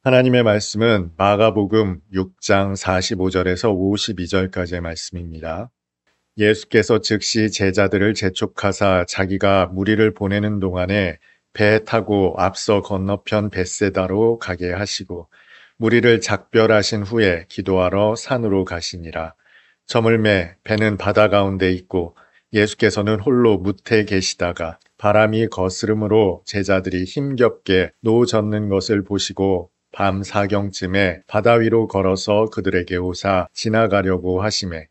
하나님의 말씀은 마가복음 6장 45절에서 52절까지의 말씀입니다. 예수께서 즉시 제자들을 재촉하사 자기가 무리를 보내는 동안에 배 타고 앞서 건너편 벳세다로 가게 하시고 무리를 작별하신 후에 기도하러 산으로 가시니라. 저물매 배는 바다 가운데 있고 예수께서는 홀로 무태에 계시다가 바람이 거스름으로 제자들이 힘겹게 노 젓는 것을 보시고 밤 사경쯤에 바다 위로 걸어서 그들에게 오사 지나가려고 하시매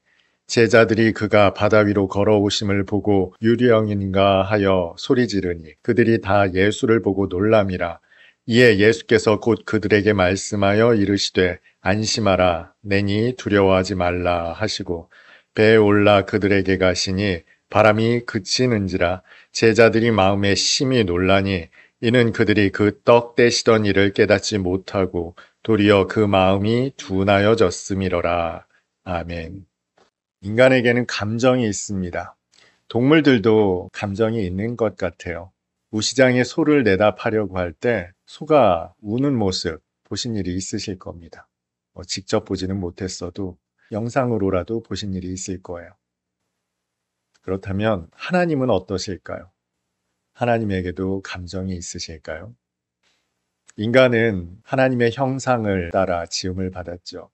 제자들이 그가 바다 위로 걸어오심을 보고 유령인가 하여 소리 지르니 그들이 다 예수를 보고 놀람이라. 이에 예수께서 곧 그들에게 말씀하여 이르시되 안심하라 내니 두려워하지 말라 하시고 배에 올라 그들에게 가시니 바람이 그치는지라. 제자들이 마음에 심히 놀라니 이는 그들이 그 떡 떼시던 일을 깨닫지 못하고 도리어 그 마음이 둔하여졌음이로라. 아멘. 인간에게는 감정이 있습니다. 동물들도 감정이 있는 것 같아요. 우시장에 소를 내다 파려고 할 때 소가 우는 모습 보신 일이 있으실 겁니다. 직접 보지는 못했어도 영상으로라도 보신 일이 있을 거예요. 그렇다면 하나님은 어떠실까요? 하나님에게도 감정이 있으실까요? 인간은 하나님의 형상을 따라 지음을 받았죠.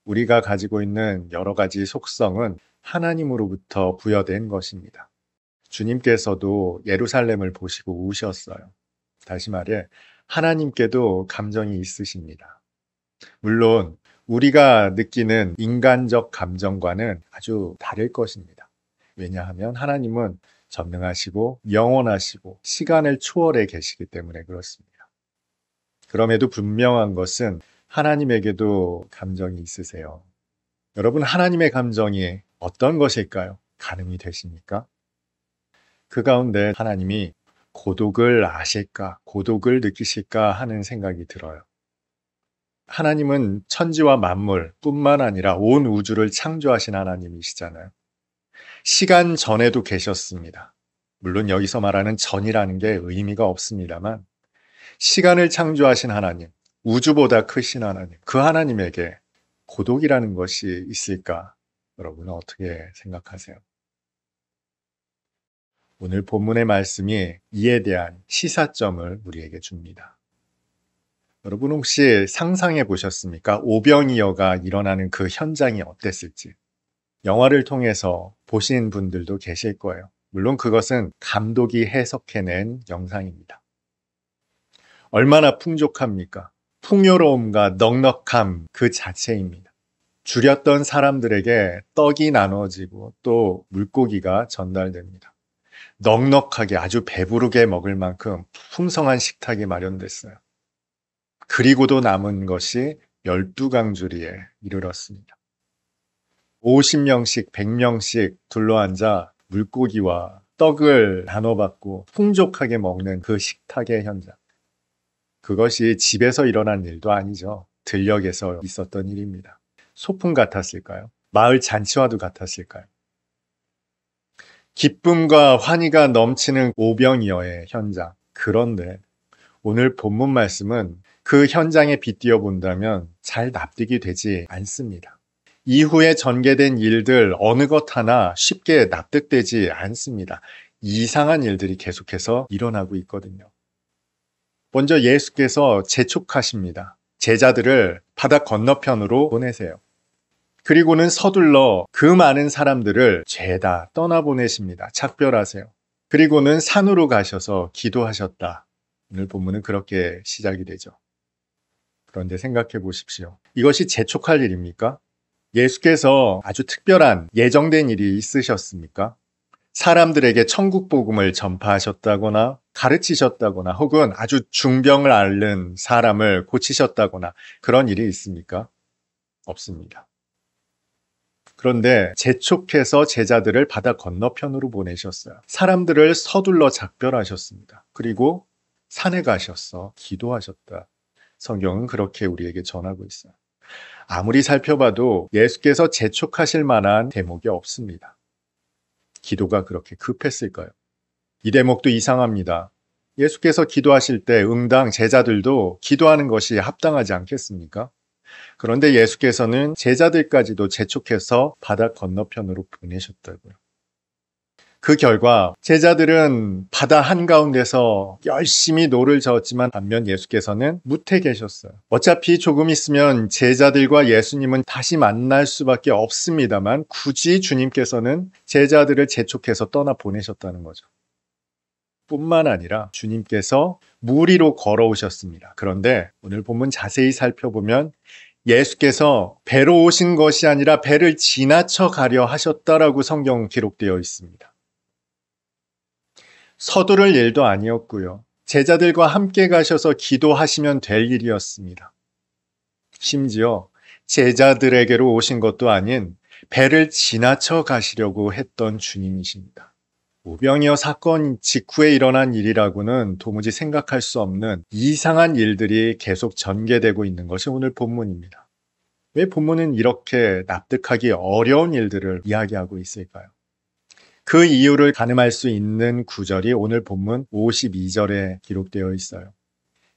우리가 가지고 있는 여러 가지 속성은 하나님으로부터 부여된 것입니다. 주님께서도 예루살렘을 보시고 우셨어요. 다시 말해 하나님께도 감정이 있으십니다. 물론 우리가 느끼는 인간적 감정과는 아주 다를 것입니다. 왜냐하면 하나님은 전능하시고 영원하시고 시간을 초월해 계시기 때문에 그렇습니다. 그럼에도 분명한 것은 하나님에게도 감정이 있으세요. 여러분, 하나님의 감정이 어떤 것일까요? 가늠이 되십니까? 그 가운데 하나님이 고독을 아실까, 고독을 느끼실까 하는 생각이 들어요. 하나님은 천지와 만물 뿐만 아니라 온 우주를 창조하신 하나님이시잖아요. 시간 전에도 계셨습니다. 물론 여기서 말하는 전이라는 게 의미가 없습니다만 시간을 창조하신 하나님, 우주보다 크신 하나님, 그 하나님에게 고독이라는 것이 있을까? 여러분은 어떻게 생각하세요? 오늘 본문의 말씀이 이에 대한 시사점을 우리에게 줍니다. 여러분 혹시 상상해 보셨습니까? 오병이어가 일어나는 그 현장이 어땠을지. 영화를 통해서 보신 분들도 계실 거예요. 물론 그것은 감독이 해석해낸 영상입니다. 얼마나 풍족합니까? 풍요로움과 넉넉함 그 자체입니다. 줄였던 사람들에게 떡이 나눠지고 또 물고기가 전달됩니다. 넉넉하게 아주 배부르게 먹을 만큼 풍성한 식탁이 마련됐어요. 그리고도 남은 것이 12강주리에 이르렀습니다. 50명씩 100명씩 둘러앉아 물고기와 떡을 나눠받고 풍족하게 먹는 그 식탁의 현장. 그것이 집에서 일어난 일도 아니죠. 들녘에서 있었던 일입니다. 소풍 같았을까요? 마을 잔치와도 같았을까요? 기쁨과 환희가 넘치는 오병이어의 현장. 그런데 오늘 본문 말씀은 그 현장에 빗대어 본다면 잘 납득이 되지 않습니다. 이후에 전개된 일들 어느 것 하나 쉽게 납득되지 않습니다. 이상한 일들이 계속해서 일어나고 있거든요. 먼저 예수께서 재촉하십니다. 제자들을 바다 건너편으로 보내세요. 그리고는 서둘러 그 많은 사람들을 죄다 떠나보내십니다. 작별하세요. 그리고는 산으로 가셔서 기도하셨다. 오늘 본문은 그렇게 시작이 되죠. 그런데 생각해 보십시오. 이것이 재촉할 일입니까? 예수께서 아주 특별한 예정된 일이 있으셨습니까? 사람들에게 천국 복음을 전파하셨다거나 가르치셨다거나 혹은 아주 중병을 앓는 사람을 고치셨다거나 그런 일이 있습니까? 없습니다. 그런데 재촉해서 제자들을 바다 건너편으로 보내셨어요. 사람들을 서둘러 작별하셨습니다. 그리고 산에 가셔서 기도하셨다. 성경은 그렇게 우리에게 전하고 있어요. 아무리 살펴봐도 예수께서 재촉하실 만한 대목이 없습니다. 기도가 그렇게 급했을까요? 이 대목도 이상합니다. 예수께서 기도하실 때 응당 제자들도 기도하는 것이 합당하지 않겠습니까? 그런데 예수께서는 제자들까지도 재촉해서 바다 건너편으로 보내셨다고요. 그 결과 제자들은 바다 한가운데서 열심히 노를 저었지만 반면 예수께서는 무태 계셨어요. 어차피 조금 있으면 제자들과 예수님은 다시 만날 수밖에 없습니다만 굳이 주님께서는 제자들을 재촉해서 떠나 보내셨다는 거죠. 뿐만 아니라 주님께서 물 위로 걸어오셨습니다. 그런데 오늘 본문 자세히 살펴보면 예수께서 배로 오신 것이 아니라 배를 지나쳐 가려 하셨다라고 성경 기록되어 있습니다. 서두를 일도 아니었고요. 제자들과 함께 가셔서 기도하시면 될 일이었습니다. 심지어 제자들에게로 오신 것도 아닌 배를 지나쳐 가시려고 했던 주님이십니다. 오병이어 사건 직후에 일어난 일이라고는 도무지 생각할 수 없는 이상한 일들이 계속 전개되고 있는 것이 오늘 본문입니다. 왜 본문은 이렇게 납득하기 어려운 일들을 이야기하고 있을까요? 그 이유를 가늠할 수 있는 구절이 오늘 본문 52절에 기록되어 있어요.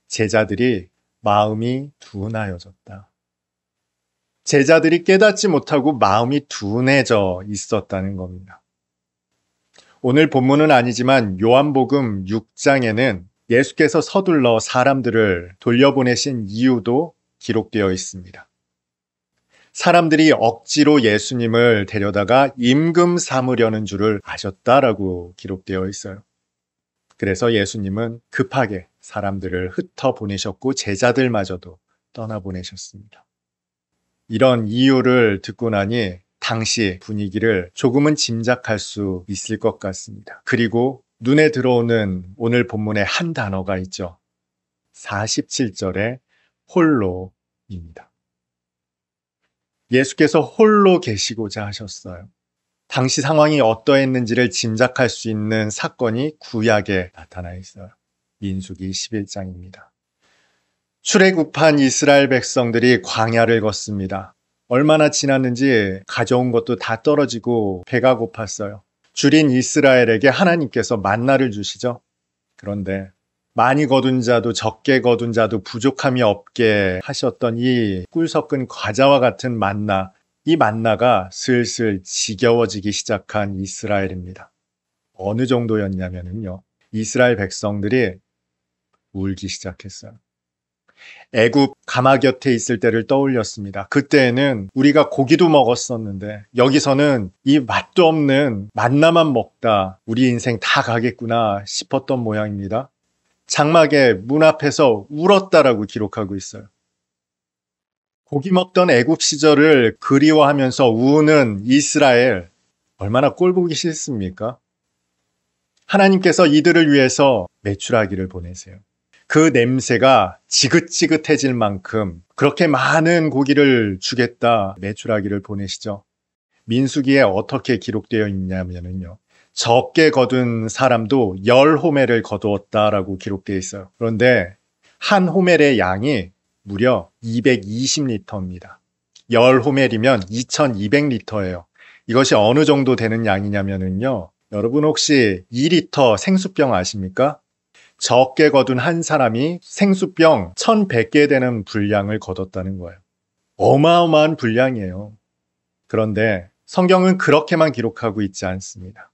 제자들이 마음이 둔하여졌다. 제자들이 깨닫지 못하고 마음이 둔해져 있었다는 겁니다. 오늘 본문은 아니지만 요한복음 6장에는 예수께서 서둘러 사람들을 돌려보내신 이유도 기록되어 있습니다. 사람들이 억지로 예수님을 데려다가 임금 삼으려는 줄을 아셨다라고 기록되어 있어요. 그래서 예수님은 급하게 사람들을 흩어보내셨고 제자들마저도 떠나보내셨습니다. 이런 이유를 듣고 나니 당시 분위기를 조금은 짐작할 수 있을 것 같습니다. 그리고 눈에 들어오는 오늘 본문의 한 단어가 있죠. 47절에 홀로입니다. 예수께서 홀로 계시고자 하셨어요. 당시 상황이 어떠했는지를 짐작할 수 있는 사건이 구약에 나타나 있어요. 민수기 11장입니다. 출애굽한 이스라엘 백성들이 광야를 걷습니다. 얼마나 지났는지 가져온 것도 다 떨어지고 배가 고팠어요. 줄인 이스라엘에게 하나님께서 만나를 주시죠. 그런데 많이 거둔 자도 적게 거둔 자도 부족함이 없게 하셨던 이 꿀 섞은 과자와 같은 만나, 이 만나가 슬슬 지겨워지기 시작한 이스라엘입니다. 어느 정도였냐면요. 이스라엘 백성들이 울기 시작했어요. 애굽 가마 곁에 있을 때를 떠올렸습니다. 그때에는 우리가 고기도 먹었었는데 여기서는 이 맛도 없는 만나만 먹다 우리 인생 다 가겠구나 싶었던 모양입니다. 장막의 문 앞에서 울었다라고 기록하고 있어요. 고기 먹던 애굽 시절을 그리워하면서 우는 이스라엘, 얼마나 꼴보기 싫습니까? 하나님께서 이들을 위해서 메추라기를 보내세요. 그 냄새가 지긋지긋해질 만큼 그렇게 많은 고기를 주겠다 메추라기를 보내시죠. 민수기에 어떻게 기록되어 있냐면요. 적게 거둔 사람도 10호멜을 거두었다라고 기록되어 있어요. 그런데 한 호멜의 양이 무려 220리터입니다. 10호멜이면 2200리터예요. 이것이 어느 정도 되는 양이냐면요. 여러분 혹시 2리터 생수병 아십니까? 적게 거둔 한 사람이 생수병 1100개 되는 분량을 거뒀다는 거예요. 어마어마한 분량이에요. 그런데 성경은 그렇게만 기록하고 있지 않습니다.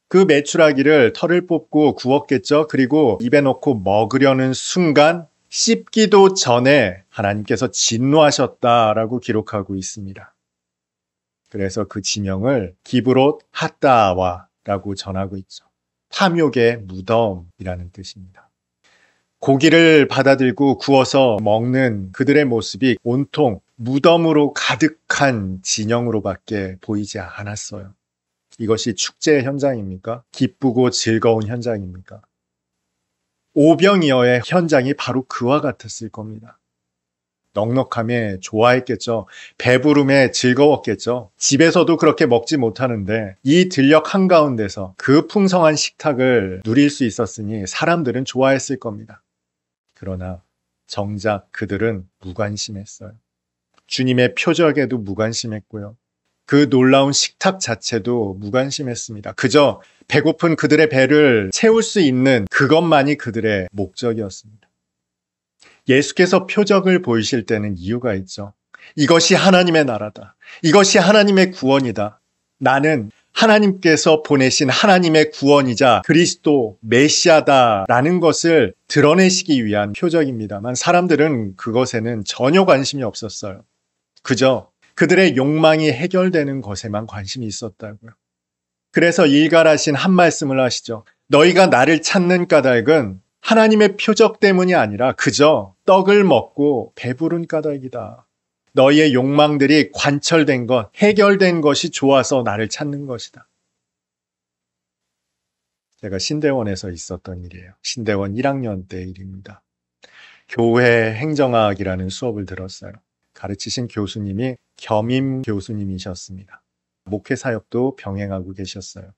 그 메추라기를 털을 뽑고 구웠겠죠. 그리고 입에 넣고 먹으려는 순간 씹기도 전에 하나님께서 진노하셨다라고 기록하고 있습니다. 그래서 그 지명을 기브롯 핫다와라고 전하고 있죠. 탐욕의 무덤이라는 뜻입니다. 고기를 받아들고 구워서 먹는 그들의 모습이 온통 무덤으로 가득한 진영으로밖에 보이지 않았어요. 이것이 축제의 현장입니까? 기쁘고 즐거운 현장입니까? 오병이어의 현장이 바로 그와 같았을 겁니다. 넉넉함에 좋아했겠죠. 배부름에 즐거웠겠죠. 집에서도 그렇게 먹지 못하는데 이 들녘 한가운데서 그 풍성한 식탁을 누릴 수 있었으니 사람들은 좋아했을 겁니다. 그러나 정작 그들은 무관심했어요. 주님의 표적에도 무관심했고요. 그 놀라운 식탁 자체도 무관심했습니다. 그저 배고픈 그들의 배를 채울 수 있는 그것만이 그들의 목적이었습니다. 예수께서 표적을 보이실 때는 이유가 있죠. 이것이 하나님의 나라다. 이것이 하나님의 구원이다. 나는 하나님께서 보내신 하나님의 구원이자 그리스도 메시아다라는 것을 드러내시기 위한 표적입니다만 사람들은 그것에는 전혀 관심이 없었어요. 그저 그들의 욕망이 해결되는 것에만 관심이 있었다고요. 그래서 일갈하신 한 말씀을 하시죠. 너희가 나를 찾는 까닭은 하나님의 표적 때문이 아니라 그저 떡을 먹고 배부른 까닭이다. 너희의 욕망들이 관철된 것, 해결된 것이 좋아서 나를 찾는 것이다. 제가 신대원에서 있었던 일이에요. 신대원 1학년 때 일입니다. 교회 행정학이라는 수업을 들었어요. 가르치신 교수님이 겸임 교수님이셨습니다. 목회 사역도 병행하고 계셨어요.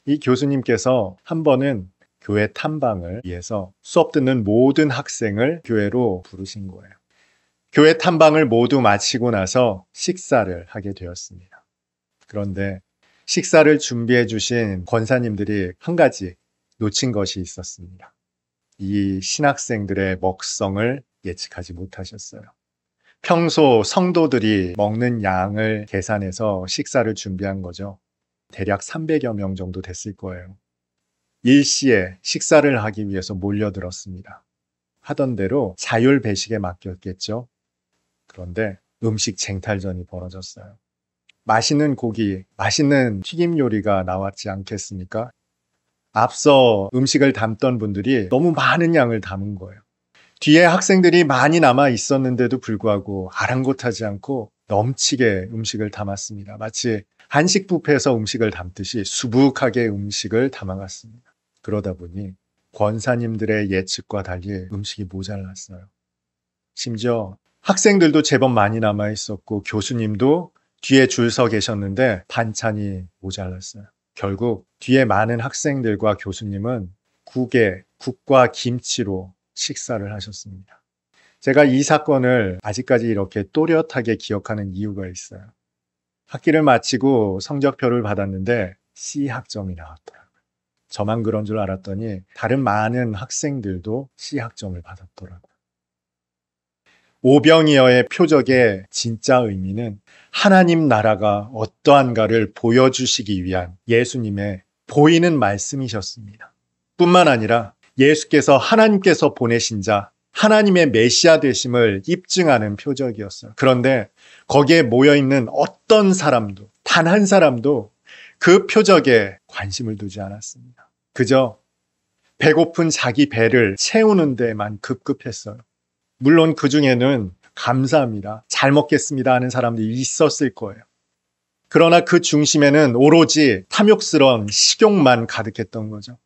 이 교수님께서 한 번은 교회 탐방을 위해서 수업 듣는 모든 학생을 교회로 부르신 거예요. 교회 탐방을 모두 마치고 나서 식사를 하게 되었습니다. 그런데 식사를 준비해 주신 권사님들이 한 가지 놓친 것이 있었습니다. 이 신학생들의 먹성을 예측하지 못하셨어요. 평소 성도들이 먹는 양을 계산해서 식사를 준비한 거죠. 대략 300여 명 정도 됐을 거예요. 일시에 식사를 하기 위해서 몰려들었습니다. 하던 대로 자율 배식에 맡겼겠죠. 그런데 음식 쟁탈전이 벌어졌어요. 맛있는 고기, 맛있는 튀김 요리가 나왔지 않겠습니까? 앞서 음식을 담던 분들이 너무 많은 양을 담은 거예요. 뒤에 학생들이 많이 남아 있었는데도 불구하고 아랑곳하지 않고 넘치게 음식을 담았습니다. 마치 한식 뷔페에서 음식을 담듯이 수북하게 음식을 담아갔습니다. 그러다 보니 권사님들의 예측과 달리 음식이 모자랐어요. 심지어 학생들도 제법 많이 남아 있었고 교수님도 뒤에 줄 서 계셨는데 반찬이 모자랐어요. 결국 뒤에 많은 학생들과 교수님은 국과 김치로 식사를 하셨습니다. 제가 이 사건을 아직까지 이렇게 또렷하게 기억하는 이유가 있어요. 학기를 마치고 성적표를 받았는데 C학점이 나왔더라고요. 저만 그런 줄 알았더니 다른 많은 학생들도 C학점을 받았더라고요. 오병이어의 표적의 진짜 의미는 하나님 나라가 어떠한가를 보여주시기 위한 예수님의 보이는 말씀이셨습니다. 뿐만 아니라 예수께서 하나님께서 보내신 자, 하나님의 메시아 되심을 입증하는 표적이었어요. 그런데 거기에 모여있는 어떤 사람도, 단 한 사람도 그 표적에 관심을 두지 않았습니다. 그저 배고픈 자기 배를 채우는 데만 급급했어요. 물론 그 중에는 감사합니다, 잘 먹겠습니다 하는 사람들이 있었을 거예요. 그러나 그 중심에는 오로지 탐욕스러운 식욕만 가득했던 거죠.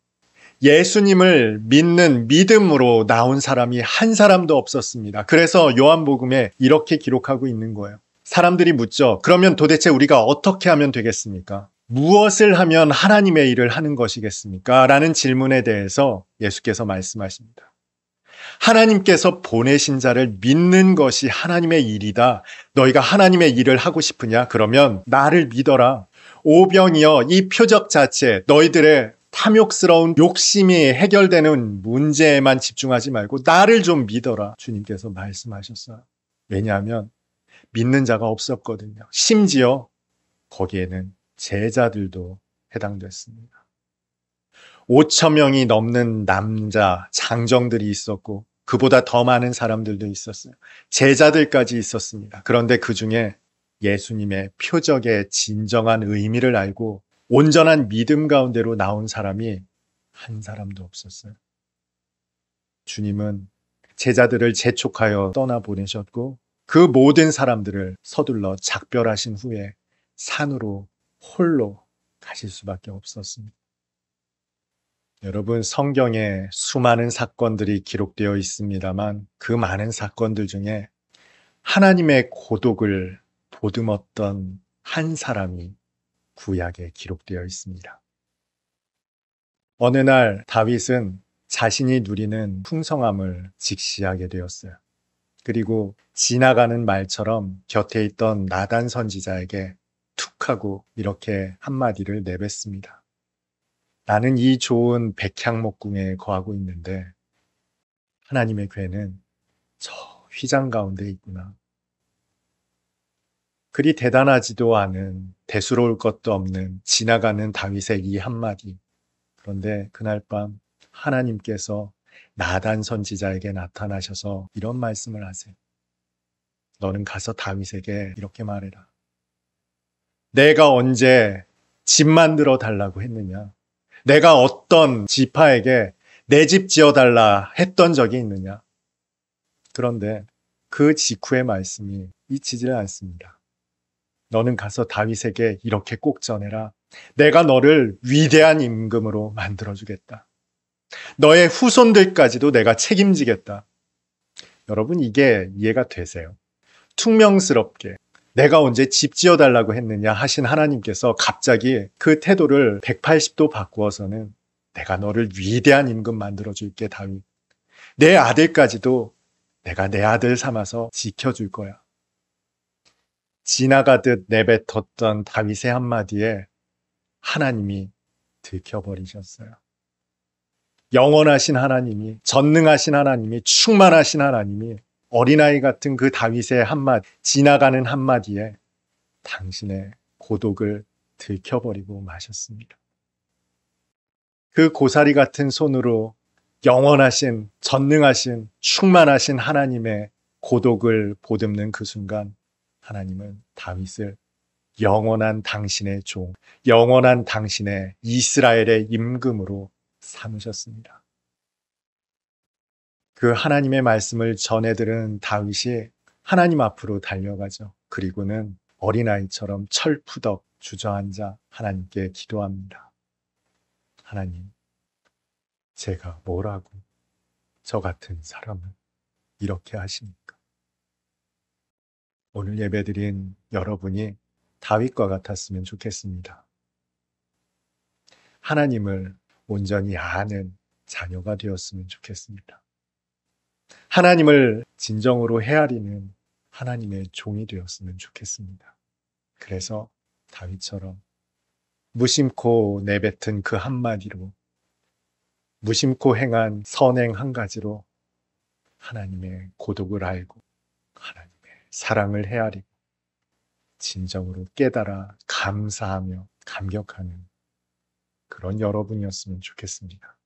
예수님을 믿는 믿음으로 나온 사람이 한 사람도 없었습니다. 그래서 요한복음에 이렇게 기록하고 있는 거예요. 사람들이 묻죠. 그러면 도대체 우리가 어떻게 하면 되겠습니까? 무엇을 하면 하나님의 일을 하는 것이겠습니까? 라는 질문에 대해서 예수께서 말씀하십니다. 하나님께서 보내신 자를 믿는 것이 하나님의 일이다. 너희가 하나님의 일을 하고 싶으냐? 그러면 나를 믿어라. 오병이어 이 표적 자체, 너희들의 탐욕스러운 욕심이 해결되는 문제에만 집중하지 말고 나를 좀 믿어라. 주님께서 말씀하셨어요. 왜냐하면 믿는 자가 없었거든요. 심지어 거기에는 제자들도 해당됐습니다. 5천 명이 넘는 남자, 장정들이 있었고 그보다 더 많은 사람들도 있었어요. 제자들까지 있었습니다. 그런데 그 중에 예수님의 표적의 진정한 의미를 알고 온전한 믿음 가운데로 나온 사람이 한 사람도 없었어요. 주님은 제자들을 재촉하여 떠나보내셨고 그 모든 사람들을 서둘러 작별하신 후에 산으로 홀로 가실 수밖에 없었습니다. 여러분, 성경에 수많은 사건들이 기록되어 있습니다만 그 많은 사건들 중에 하나님의 고독을 보듬었던 한 사람이 구약에 기록되어 있습니다. 어느 날 다윗은 자신이 누리는 풍성함을 직시하게 되었어요. 그리고 지나가는 말처럼 곁에 있던 나단 선지자에게 툭하고 이렇게 한마디를 내뱉습니다. 나는 이 좋은 백향목궁에 거하고 있는데 하나님의 궤는 저 휘장 가운데 있구나. 그리 대단하지도 않은 대수로울 것도 없는 지나가는 다윗의 이 한마디. 그런데 그날 밤 하나님께서 나단 선지자에게 나타나셔서 이런 말씀을 하세요. 너는 가서 다윗에게 이렇게 말해라. 내가 언제 집 만들어 달라고 했느냐? 내가 어떤 지파에게 내 집 지어달라 했던 적이 있느냐? 그런데 그 직후의 말씀이 잊히질 않습니다. 너는 가서 다윗에게 이렇게 꼭 전해라. 내가 너를 위대한 임금으로 만들어주겠다. 너의 후손들까지도 내가 책임지겠다. 여러분, 이게 이해가 되세요? 퉁명스럽게 내가 언제 집 지어달라고 했느냐 하신 하나님께서 갑자기 그 태도를 180도 바꾸어서는 내가 너를 위대한 임금 만들어줄게, 다윗. 내 아들까지도 내가 내 아들 삼아서 지켜줄 거야. 지나가듯 내뱉었던 다윗의 한마디에 하나님이 들켜버리셨어요. 영원하신 하나님이, 전능하신 하나님이, 충만하신 하나님이 어린아이 같은 그 다윗의 한마디, 지나가는 한마디에 당신의 고독을 들켜버리고 마셨습니다. 그 고사리 같은 손으로 영원하신, 전능하신, 충만하신 하나님의 고독을 보듬는 그 순간 하나님은 다윗을 영원한 당신의 종, 영원한 당신의 이스라엘의 임금으로 삼으셨습니다. 그 하나님의 말씀을 전해 들은 다윗이 하나님 앞으로 달려가죠. 그리고는 어린아이처럼 철푸덕 주저앉아 하나님께 기도합니다. 하나님, 제가 뭐라고 저 같은 사람을 이렇게 하십니까? 오늘 예배드린 여러분이 다윗과 같았으면 좋겠습니다. 하나님을 온전히 아는 자녀가 되었으면 좋겠습니다. 하나님을 진정으로 헤아리는 하나님의 종이 되었으면 좋겠습니다. 그래서 다윗처럼 무심코 내뱉은 그 한마디로, 무심코 행한 선행 한 가지로 하나님의 고독을 알고 하나님의 사랑을 헤아리고 진정으로 깨달아 감사하며 감격하는 그런 여러분이었으면 좋겠습니다.